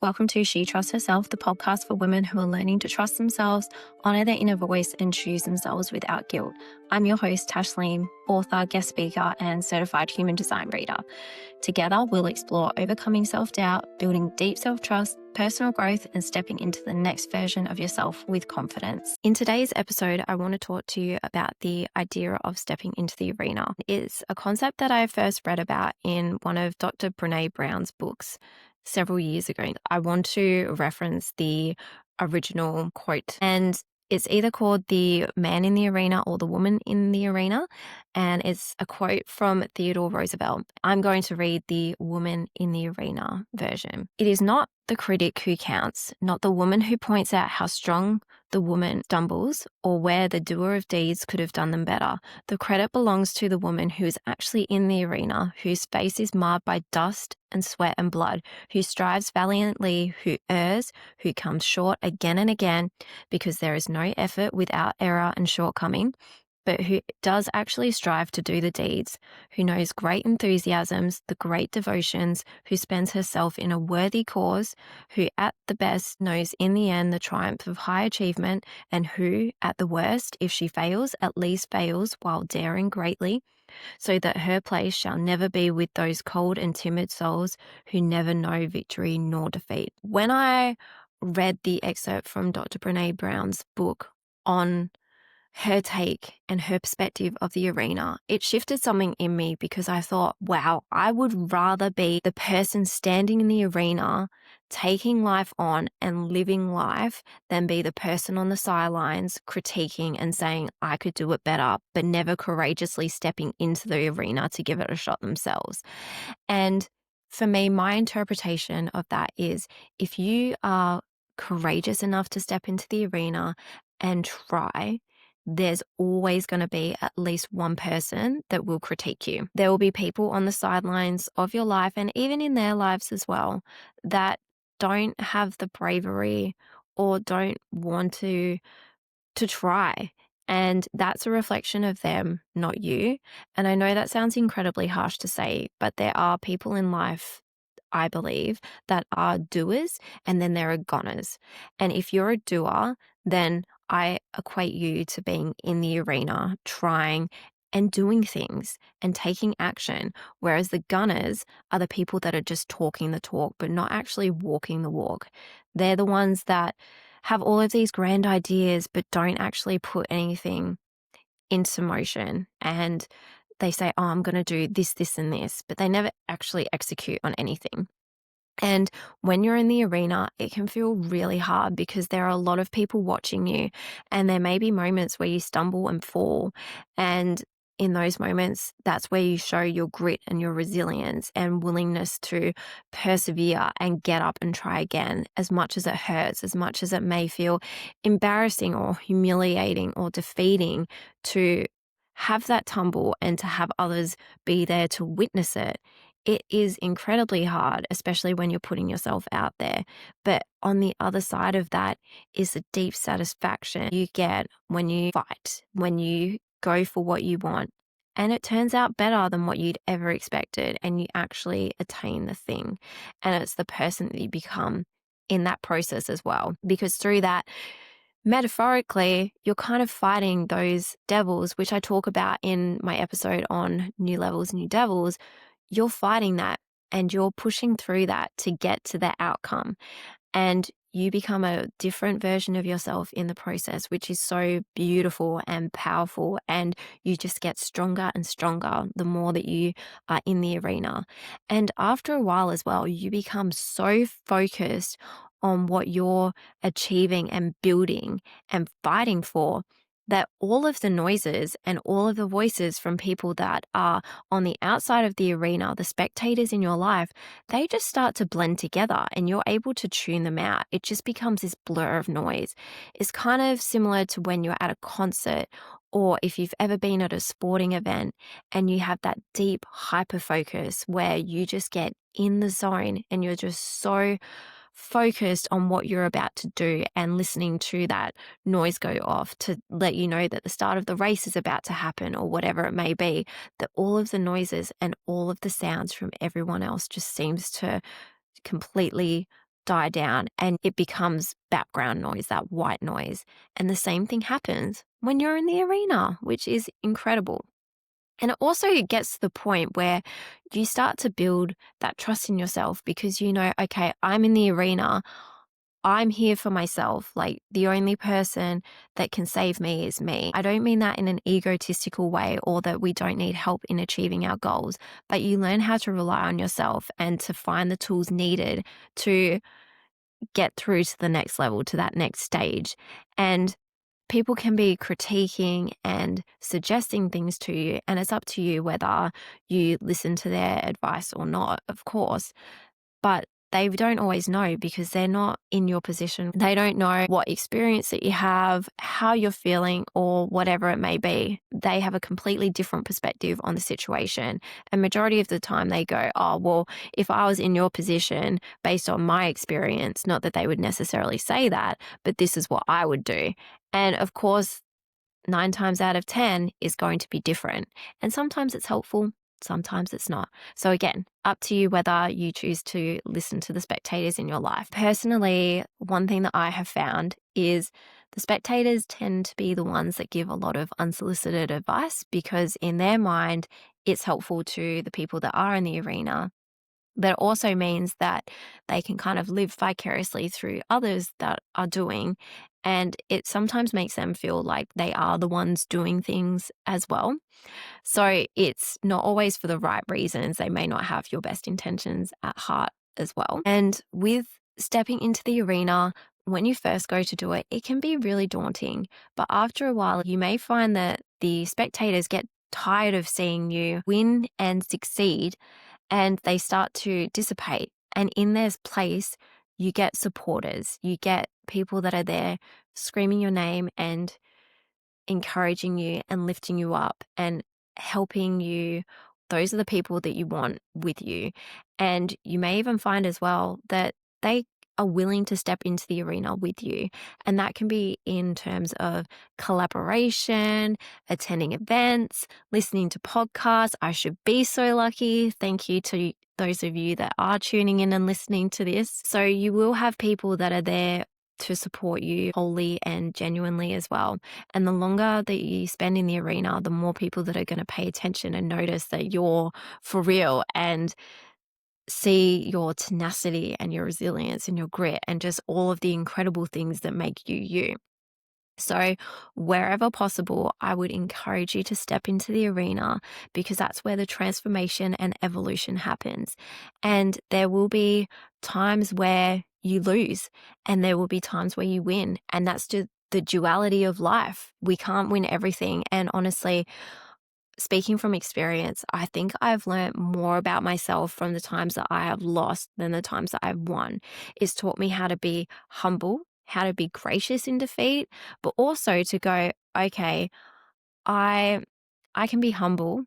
Welcome to She Trusts Herself, the podcast for women who are learning to trust themselves, honor their inner voice, and choose themselves without guilt. I'm your host, Tashleen, author, guest speaker, and certified human design reader. Together, we'll explore overcoming self-doubt, building deep self-trust, personal growth, and stepping into the next version of yourself with confidence. In today's episode, I want to talk to you about the idea of stepping into the arena. It's a concept that I first read about in one of Dr. Brené Brown's books several years ago. I want to reference the original quote, and it's either called The Man in the Arena or The Woman in the Arena, and it's a quote from Theodore Roosevelt. I'm going to read the Woman in the Arena version. It is not the critic who counts, not the woman who points out how strong the woman stumbles or where the doer of deeds could have done them better. The credit belongs to the woman who is actually in the arena, whose face is marred by dust and sweat and blood, who strives valiantly, who errs, who comes short again and again, because there is no effort without error and shortcoming, but who does actually strive to do the deeds, who knows great enthusiasms, the great devotions, who spends herself in a worthy cause, who at the best knows in the end the triumph of high achievement, and who, at the worst, if she fails, at least fails while daring greatly, so that her place shall never be with those cold and timid souls who never know victory nor defeat. When I read the excerpt from Dr. Brené Brown's book on her take and her perspective of the arena, it shifted something in me, because I thought, wow, I would rather be the person standing in the arena, taking life on and living life, than be the person on the sidelines critiquing and saying, I could do it better, but never courageously stepping into the arena to give it a shot themselves. And for me, my interpretation of that is, if you are courageous enough to step into the arena and try, there's always going to be at least one person that will critique you. There will be people on the sidelines of your life, and even in their lives as well, that don't have the bravery or don't want to try. And that's a reflection of them, not you. And I know that sounds incredibly harsh to say, but there are people in life, I believe, that are doers, and then there are goners. And if you're a doer, then I equate you to being in the arena, trying and doing things and taking action. Whereas the gunners are the people that are just talking the talk, but not actually walking the walk. They're the ones that have all of these grand ideas, but don't actually put anything into motion. And they say, oh, I'm going to do this, this, and this, but they never actually execute on anything. And when you're in the arena, it can feel really hard, because there are a lot of people watching you, and there may be moments where you stumble and fall. And in those moments, that's where you show your grit and your resilience and willingness to persevere and get up and try again, as much as it hurts, as much as it may feel embarrassing or humiliating or defeating to have that tumble and to have others be there to witness it. It is incredibly hard, especially when you're putting yourself out there. But on the other side of that is the deep satisfaction you get when you fight, when you go for what you want, and it turns out better than what you'd ever expected, and you actually attain the thing. And it's the person that you become in that process as well, because through that, metaphorically, you're kind of fighting those devils, which I talk about in my episode on New Levels, New Devils. You're fighting that, and you're pushing through that to get to the outcome. And you become a different version of yourself in the process, which is so beautiful and powerful. And you just get stronger and stronger the more that you are in the arena. And after a while as well, you become so focused on what you're achieving and building and fighting for, that all of the noises and all of the voices from people that are on the outside of the arena, the spectators in your life, they just start to blend together, and you're able to tune them out. It just becomes this blur of noise. It's kind of similar to when you're at a concert, or if you've ever been at a sporting event and you have that deep hyper focus where you just get in the zone and you're just so focused on what you're about to do, and listening to that noise go off to let you know that the start of the race is about to happen, or whatever it may be, that all of the noises and all of the sounds from everyone else just seems to completely die down and it becomes background noise, that white noise. And the same thing happens when you're in the arena, which is incredible. And it also gets to the point where you start to build that trust in yourself because you know, okay, I'm in the arena. I'm here for myself. Like the only person that can save me is me. I don't mean that in an egotistical way or that we don't need help in achieving our goals, but you learn how to rely on yourself and to find the tools needed to get through to the next level, to that next stage. And people can be critiquing and suggesting things to you, and it's up to you whether you listen to their advice or not, of course. But they don't always know because they're not in your position. They don't know what experience that you have, how you're feeling, or whatever it may be. They have a completely different perspective on the situation. And majority of the time they go, oh, well, if I was in your position based on my experience, not that they would necessarily say that, but this is what I would do. And of course, 9 times out of 10 is going to be different. And sometimes it's helpful, sometimes it's not. So again, up to you whether you choose to listen to the spectators in your life. Personally, one thing that I have found is the spectators tend to be the ones that give a lot of unsolicited advice because in their mind, it's helpful to the people that are in the arena. But it also means that they can kind of live vicariously through others that are doing. And it sometimes makes them feel like they are the ones doing things as well. So it's not always for the right reasons. They may not have your best intentions at heart as well. And with stepping into the arena, when you first go to do it, it can be really daunting. But after a while, you may find that the spectators get tired of seeing you win and succeed, and they start to dissipate. And in their place, you get supporters. You get people that are there screaming your name and encouraging you and lifting you up and helping you. Those are the people that you want with you. And you may even find as well that they are willing to step into the arena with you. And that can be in terms of collaboration, attending events, listening to podcasts. I should be so lucky. Thank you to those of you that are tuning in and listening to this. So you will have people that are there to support you wholly and genuinely as well. And the longer that you spend in the arena, the more people that are going to pay attention and notice that you're for real and see your tenacity and your resilience and your grit and just all of the incredible things that make you you. So wherever possible, I would encourage you to step into the arena because that's where the transformation and evolution happens. And there will be times where you lose and there will be times where you win. And that's just the duality of life. We can't win everything. And honestly, speaking from experience, I think I've learned more about myself from the times that I have lost than the times that I've won. It's taught me how to be humble, how to be gracious in defeat, but also to go, okay, I can be humble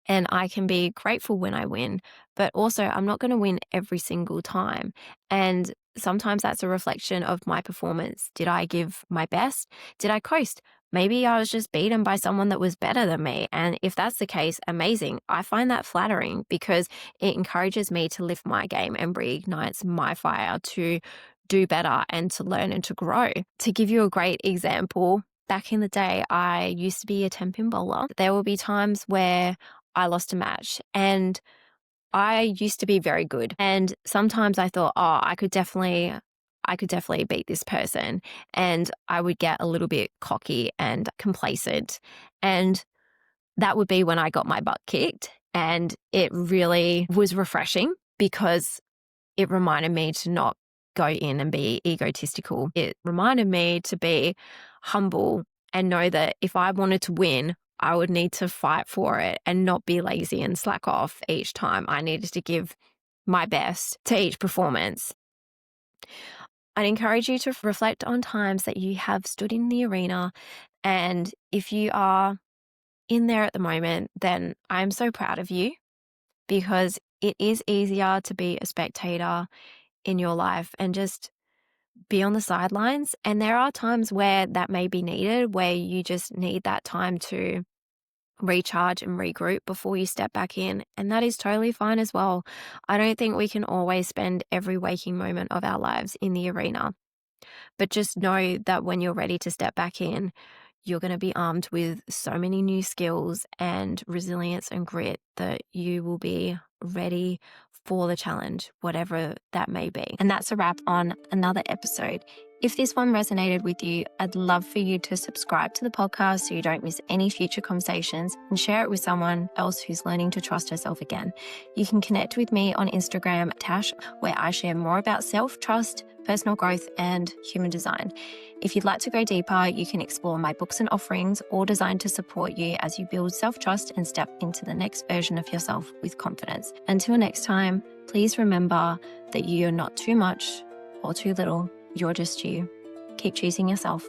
and I can be grateful when I win, but also I'm not going to win every single time. And sometimes that's a reflection of my performance. Did I give my best? Did I coast? Maybe I was just beaten by someone that was better than me. And if that's the case, amazing. I find that flattering because it encourages me to lift my game and reignites my fire to do better and to learn and to grow. To give you a great example, back in the day, I used to be a 10-pin bowler. There will be times where I lost a match and I used to be very good. And sometimes I thought, oh, I could definitely beat this person. And I would get a little bit cocky and complacent. And that would be when I got my butt kicked. And it really was refreshing because it reminded me to not go in and be egotistical. It reminded me to be humble and know that if I wanted to win, I would need to fight for it and not be lazy and slack off each time. I needed to give my best to each performance. I'd encourage you to reflect on times that you have stood in the arena. And if you are in there at the moment, then I'm so proud of you because it is easier to be a spectator in your life and just be on the sidelines. And there are times where that may be needed, where you just need that time to recharge and regroup before you step back in. And that is totally fine as well. I don't think we can always spend every waking moment of our lives in the arena. But just know that when you're ready to step back in, you're going to be armed with so many new skills and resilience and grit that you will be ready for the challenge, whatever that may be. And that's a wrap on another episode. If this one resonated with you, I'd love for you to subscribe to the podcast so you don't miss any future conversations, and share it with someone else who's learning to trust herself again. You can connect with me on Instagram, Tash, where I share more about self-trust, personal growth, and human design. If you'd like to go deeper, you can explore my books and offerings, all designed to support you as you build self-trust and step into the next version of yourself with confidence. Until next time, please remember that you're not too much or too little. You're just you. Keep choosing yourself.